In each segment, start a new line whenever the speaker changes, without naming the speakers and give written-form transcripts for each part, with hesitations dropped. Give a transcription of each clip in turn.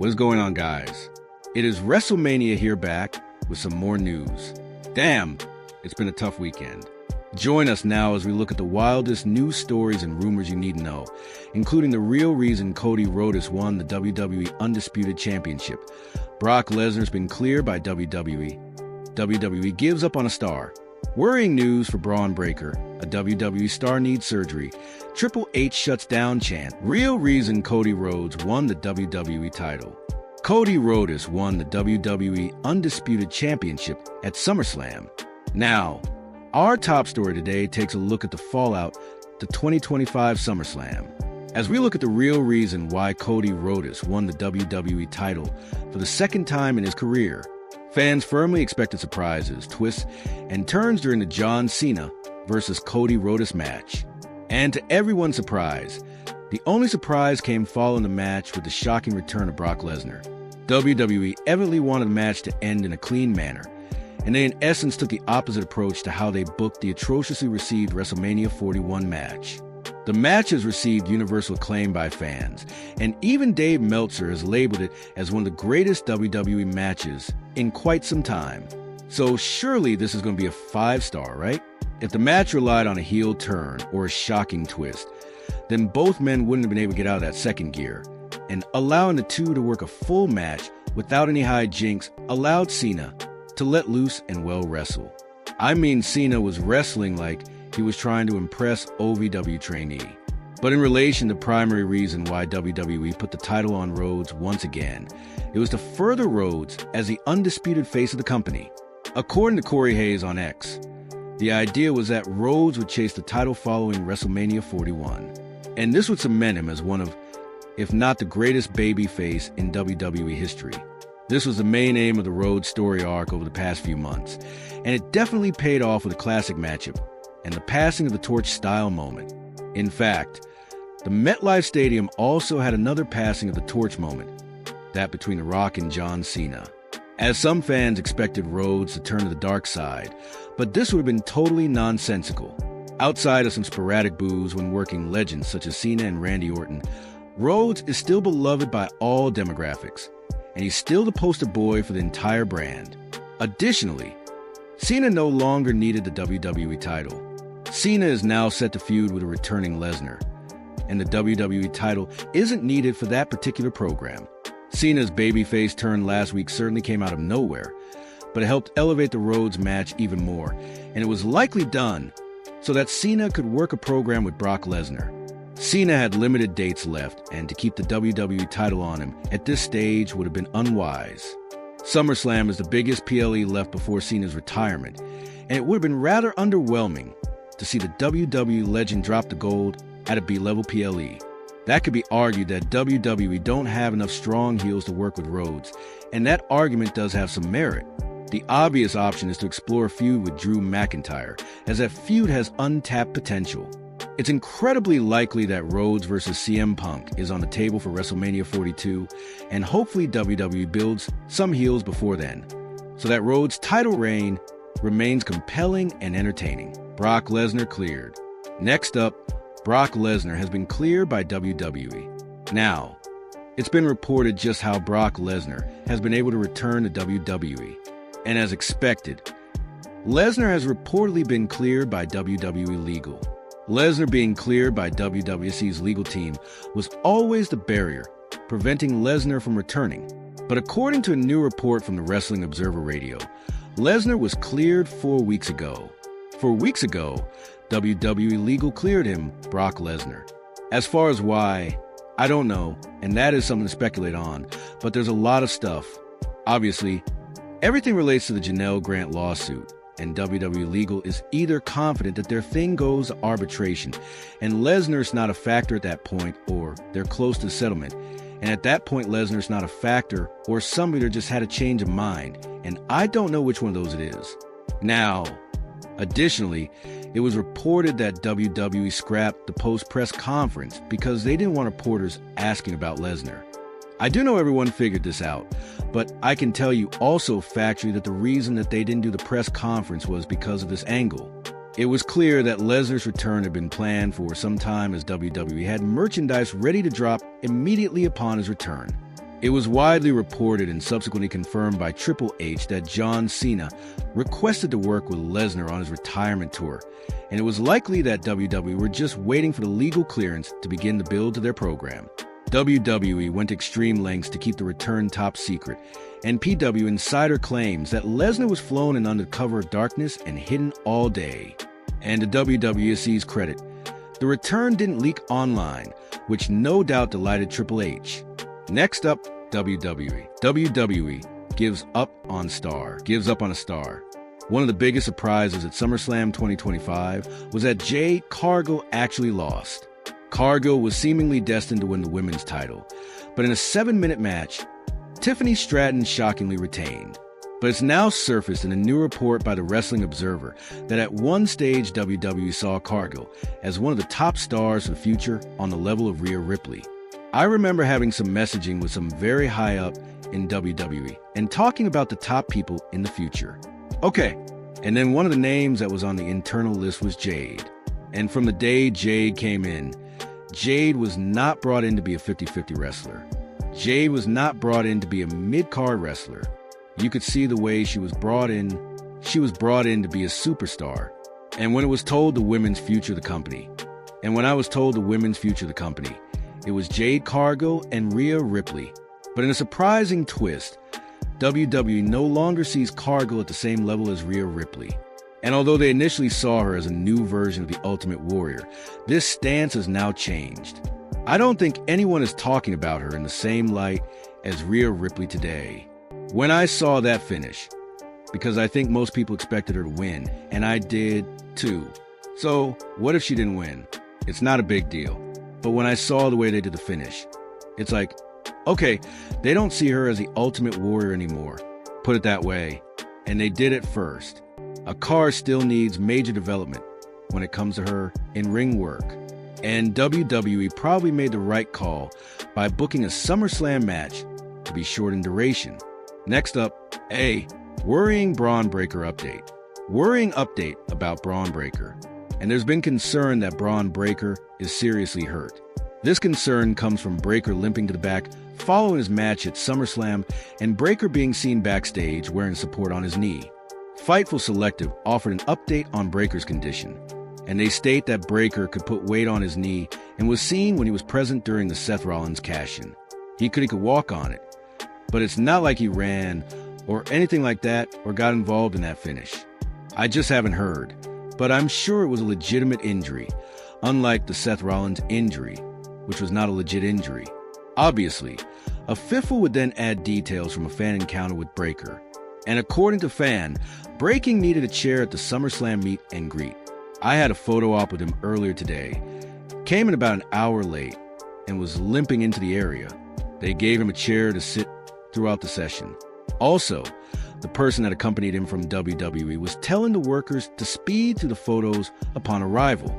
What is going on, guys? It is WrestleMania here back with some more news. Damn, it's been a tough weekend. Join us now as we look at the wildest news stories and rumors you need to know, including the real reason Cody Rhodes won the WWE Undisputed Championship. Brock Lesnar's been cleared by WWE. WWE gives up on a star. Worrying news for Braun Breaker. A WWE star needs surgery. Triple H shuts down chant. Real reason Cody Rhodes won the WWE title. Cody Rhodes won the WWE Undisputed Championship at SummerSlam. Now, our top story today takes a look at the fallout to 2025 SummerSlam. As we look at the real reason why Cody Rhodes won the WWE title for the second time in his career, fans firmly expected surprises, twists, and turns during the John Cena versus Cody Rhodes match. And to everyone's surprise, the only surprise came following the match with the shocking return of Brock Lesnar. WWE evidently wanted the match to end in a clean manner, and they in essence took the opposite approach to how they booked the atrociously received WrestleMania 41 match. The match has received universal acclaim by fans, and even Dave Meltzer has labeled it as one of the greatest WWE matches in quite some time. So surely this is going to be a 5-star, right? If the match relied on a heel turn or a shocking twist, then both men wouldn't have been able to get out of that second gear, and allowing the two to work a full match without any hijinks allowed Cena to let loose and well wrestle. I mean, Cena was wrestling like he was trying to impress OVW trainee. But in relation to the primary reason why WWE put the title on Rhodes once again, it was to further Rhodes as the undisputed face of the company. According to Corey Hayes on X, the idea was that Rhodes would chase the title following WrestleMania 41, and this would cement him as one of, if not the greatest babyface in WWE history. This was the main aim of the Rhodes story arc over the past few months, and it definitely paid off with a classic matchup and the passing of the torch style moment. In fact, the MetLife Stadium also had another passing of the torch moment, that between The Rock and John Cena. As some fans expected Rhodes to turn to the dark side, but this would have been totally nonsensical. Outside of some sporadic boos when working legends such as Cena and Randy Orton, Rhodes is still beloved by all demographics, and he's still the poster boy for the entire brand. Additionally, Cena no longer needed the WWE title. Cena is now set to feud with a returning Lesnar, and the WWE title isn't needed for that particular program. Cena's babyface turn last week certainly came out of nowhere, but it helped elevate the Rhodes match even more, and it was likely done so that Cena could work a program with Brock Lesnar. Cena had limited dates left, and to keep the WWE title on him at this stage would have been unwise. SummerSlam is the biggest PLE left before Cena's retirement, and it would have been rather underwhelming to see the WWE legend drop the gold at a B-level PLE. That could be argued that WWE don't have enough strong heels to work with Rhodes, and that argument does have some merit. The obvious option is to explore a feud with Drew McIntyre, as that feud has untapped potential. It's incredibly likely that Rhodes versus CM Punk is on the table for WrestleMania 42, and hopefully WWE builds some heels before then, so that Rhodes' title reign remains compelling and entertaining. Brock Lesnar cleared. Next up, Brock Lesnar has been cleared by WWE. Now, it's been reported just how Brock Lesnar has been able to return to WWE. And as expected, Lesnar has reportedly been cleared by WWE Legal. Lesnar being cleared by WWE's legal team was always the barrier preventing Lesnar from returning. But according to a new report from the Wrestling Observer Radio, Lesnar was cleared 4 weeks ago. 4 weeks ago, WWE Legal cleared him, Brock Lesnar. As far as why, I don't know, and that is something to speculate on, but there's a lot of stuff. Obviously, everything relates to the Janelle Grant lawsuit, and WWE Legal is either confident that their thing goes to arbitration, and Lesnar's not a factor at that point, or they're close to settlement, and at that point Lesnar's not a factor, or somebody just had a change of mind, and I don't know which one of those it is. Now, additionally, it was reported that WWE scrapped the post-press conference because they didn't want reporters asking about Lesnar. I do know everyone figured this out, but I can tell you also factually that the reason that they didn't do the press conference was because of this angle. It was clear that Lesnar's return had been planned for some time, as WWE had merchandise ready to drop immediately upon his return. It was widely reported and subsequently confirmed by Triple H that John Cena requested to work with Lesnar on his retirement tour, and it was likely that WWE were just waiting for the legal clearance to begin the build to their program. WWE went to extreme lengths to keep the return top secret, and PW Insider claims that Lesnar was flown in under cover of darkness and hidden all day. And to WWE's credit, the return didn't leak online, which no doubt delighted Triple H. Next up, WWE. WWE gives up on a star. One of the biggest surprises at SummerSlam 2025 was that Jade Cargill actually lost. Cargill was seemingly destined to win the women's title, but in a 7-minute match, Tiffany Stratton shockingly retained. But it's now surfaced in a new report by the Wrestling Observer that at one stage WWE saw Cargill as one of the top stars of the future on the level of Rhea Ripley. I remember having some messaging with some very high up in WWE and talking about the top people in the future. Okay, and then one of the names that was on the internal list was Jade. And from the day Jade came in, Jade was not brought in to be a 50-50 wrestler. Jade was not brought in to be a mid-card wrestler. You could see the way she was brought in to be a superstar. And when it was told the women's future of the company, it was Jade Cargill and Rhea Ripley. But in a surprising twist, WWE no longer sees Cargill at the same level as Rhea Ripley. And although they initially saw her as a new version of the Ultimate Warrior, this stance has now changed. I don't think anyone is talking about her in the same light as Rhea Ripley today. When I saw that finish, because I think most people expected her to win, and I did too. So what if she didn't win? It's not a big deal. But when I saw the way they did the finish, it's like, okay, they don't see her as the Ultimate Warrior anymore. Put it that way. And they did it first. A card still needs major development when it comes to her in-ring work. And WWE probably made the right call by booking a SummerSlam match to be short in duration. Next up, a worrying Braun Breaker update. Worrying update about Braun Breaker. And there's been concern that Braun Breaker is seriously hurt. This concern comes from Breaker limping to the back following his match at SummerSlam and Breaker being seen backstage wearing support on his knee. Fightful Selective offered an update on Breaker's condition, and they state that Breaker could put weight on his knee and was seen when he was present during the Seth Rollins cash-in. He could walk on it, but it's not like he ran or anything like that or got involved in that finish. I just haven't heard, but I'm sure it was a legitimate injury, unlike the Seth Rollins injury, which was not a legit injury. Obviously, a Fitful would then add details from a fan encounter with Breaker. And according to Fan, Breaking needed a chair at the SummerSlam meet and greet. I had a photo op with him earlier today, came in about an hour late, and was limping into the area. They gave him a chair to sit throughout the session. Also, the person that accompanied him from WWE was telling the workers to speed through the photos upon arrival.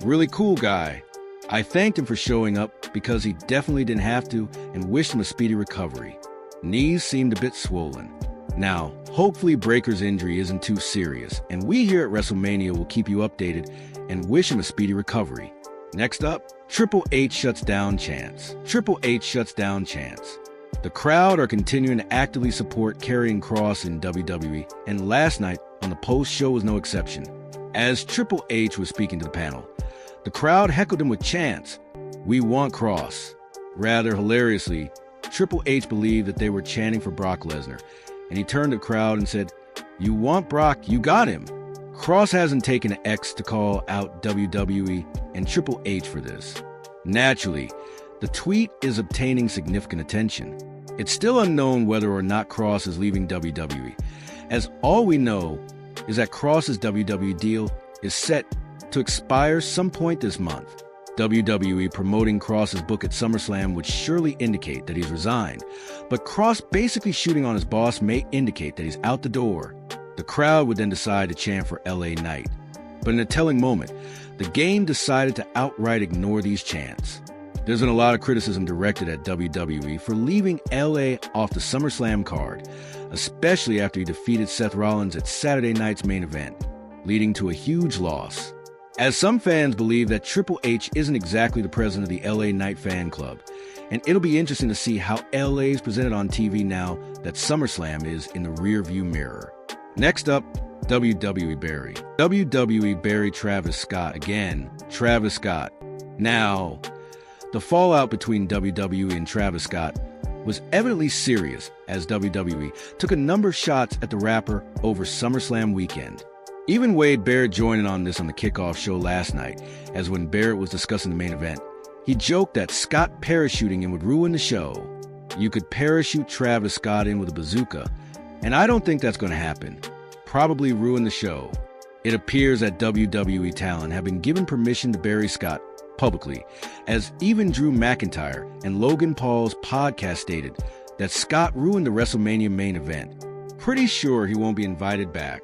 Really cool guy. I thanked him for showing up because he definitely didn't have to and wished him a speedy recovery. Knees seemed a bit swollen. Now, hopefully Breaker's injury isn't too serious, and we here at WrestleMania will keep you updated and wish him a speedy recovery. Next up, Triple H shuts down chants. Triple H shuts down chants. The crowd are continuing to actively support Karrion Kross in WWE, and last night on the post-show was no exception. As Triple H was speaking to the panel, the crowd heckled him with chants, "We want Kross." Rather hilariously, Triple H believed that they were chanting for Brock Lesnar, and he turned to the crowd and said, "You want Brock, you got him." Kross hasn't taken an X to call out WWE and Triple H for this. Naturally, the tweet is obtaining significant attention. It's still unknown whether or not Kross is leaving WWE, as all we know is that Kross's WWE deal is set to expire some point this month. WWE promoting Kross's book at SummerSlam would surely indicate that he's resigned, but Kross basically shooting on his boss may indicate that he's out the door. The crowd would then decide to chant for LA Knight. But in a telling moment, the game decided to outright ignore these chants. There's been a lot of criticism directed at WWE for leaving LA off the SummerSlam card, especially after he defeated Seth Rollins at Saturday night's main event, leading to a huge loss. As some fans believe that Triple H isn't exactly the president of the LA Knight fan club, And it'll be interesting to see how LA is presented on TV now that SummerSlam is in the rearview mirror. Next up, WWE Barry. WWE Barry Travis Scott again. Travis Scott. Now, the fallout between WWE and Travis Scott was evidently serious as WWE took a number of shots at the rapper over SummerSlam weekend. Even Wade Barrett joined in on this on the kickoff show last night, as when Barrett was discussing the main event, he joked that Scott parachuting in would ruin the show. You could parachute Travis Scott in with a bazooka, and I don't think that's going to happen. Probably ruin the show. It appears that WWE talent have been given permission to bury Scott publicly, as even Drew McIntyre and Logan Paul's podcast stated that Scott ruined the WrestleMania main event. Pretty sure he won't be invited back.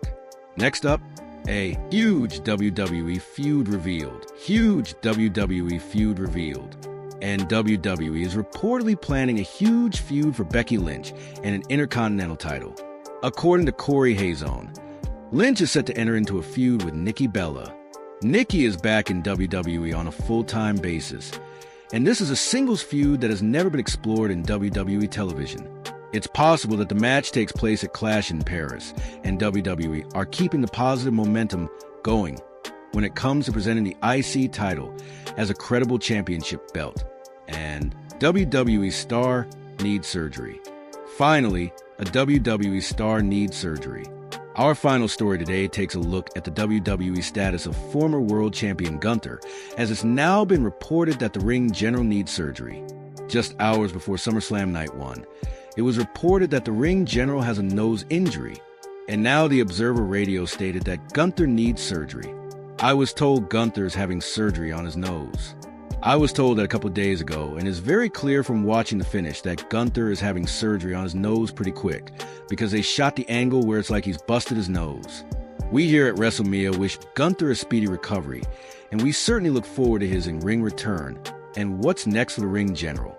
Next up, a huge WWE feud revealed. Huge WWE feud revealed. And WWE is reportedly planning a huge feud for Becky Lynch and an Intercontinental title. According to Corey Hazone, Lynch is set to enter into a feud with Nikki Bella. Nikki is back in WWE on a full-time basis, and this is a singles feud that has never been explored in WWE television. It's possible that the match takes place at Clash in Paris, and WWE are keeping the positive momentum going when it comes to presenting the IC title as a credible championship belt. And WWE star needs surgery. Finally, a WWE star needs surgery. Our final story today takes a look at the WWE status of former world champion Gunther, as it's now been reported that the ring general needs surgery. Just hours before SummerSlam Night 1, it was reported that the ring general has a nose injury, and now the Observer Radio stated that Gunther needs surgery. I was told Gunther is having surgery on his nose. I was told that a couple days ago, and it's very clear from watching the finish that Gunther is having surgery on his nose pretty quick, because they shot the angle where it's like he's busted his nose. We here at WrestleMania wish Gunther a speedy recovery, and we certainly look forward to his in-ring return and what's next for the ring general.